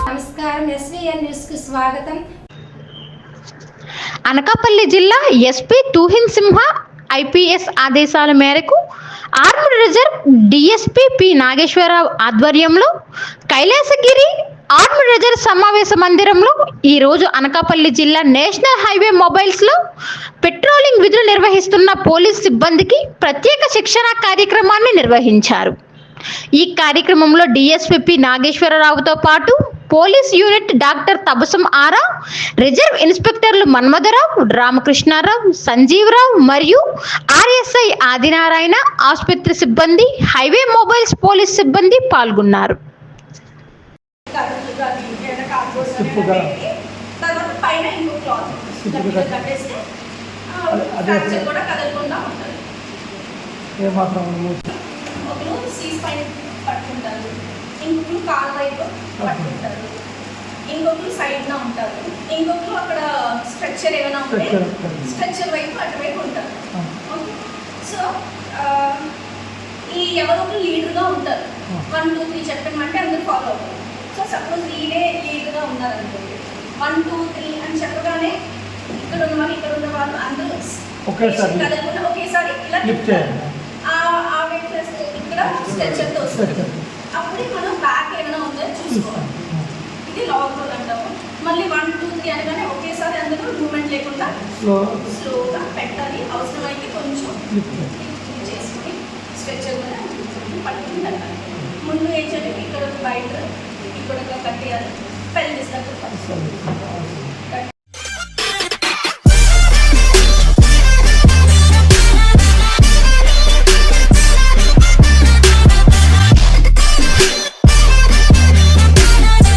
నమస్కారం, SVN news కు స్వాగతం. అనకాపల్లి జిల్లా ఎస్పీ తుహిన్ సింహ ఐపీఎస్ ఆదేశాల మేరకు armed reserve DSP P Nageswara Rao ఆధ్వర్యంలో కైలాసగిరి ఆర్మ్డ్ రిజర్వ్ సమావేశ మందిరంలో ఈరోజు అనకాపల్లి జిల్లా నేషనల్ హైవే మొబైల్స్లో పెట్రోలింగ్ విధులు నిర్వహిస్తున్న పోలీస్ సిబ్బందికి ప్రత్యేక శిక్షణ కార్యక్రమాన్ని నిర్వహించారు. ఈ కార్యక్రమంలో డీఎస్పీ పి నాగేశ్వరరావుతో పాటు పోలీస్ యూనిట్ డాక్టర్ తబసం ఆరా, రిజర్వ్ ఇన్స్పెక్టర్లు మన్మథరావు, రామకృష్ణారావు, సంజీవరావు మరియు ఆర్ఎస్ఐ ఆదినారాయణ, ఆసుపత్రి సిబ్బంది, హైవే మొబైల్స్ పోలీస్ సిబ్బంది పాల్గొన్నారు. ఇంకొకరు కాలు వైపు పట్టుకుంటారు, ఇంకొకరు సైడ్న ఉంటారు, ఇంకొకరు అక్కడ స్ట్రక్చర్ ఏమైనా ఉంటే స్ట్రక్చర్ వైపు అటువైపు ఉంటారు. ఓకే, సో ఈ ఎవరొకరు లీడర్గా ఉంటారు. 1 2 3 చెప్పమంటే అందరూ ఫాలో అవుతారు. సో సపోజ్ లీడర్గా ఉన్నారనుకోండి, 1 2 3 అని చెప్పగానే ఇక్కడ ఉన్న వాళ్ళు అందరూ కదలకుండా ఒకేసారి ఇలా ఆ వైపు ఇక్కడ స్ట్రక్చర్తో వస్తుంది. అప్పుడే మనం బ్యాక్ ఏమైనా ఉందో చూసుకోవాలి. ఇది లాగ్ రోల్ అంటాము. మళ్ళీ 1 2 3 అనగానే ఒకేసారి అందరూ మూమెంట్ లేకుండా స్లోగా పెట్టాలి. అవసరమైతే కొంచెం చేసుకుని స్ట్రెచ్చర్ కూడా పట్టుకుని పెట్టాలి. ముందు ఏం చేయాలి, ఇక్కడ బయట ఇక్కడ కట్టేయాలి, పెళ్లి చేసినప్పుడు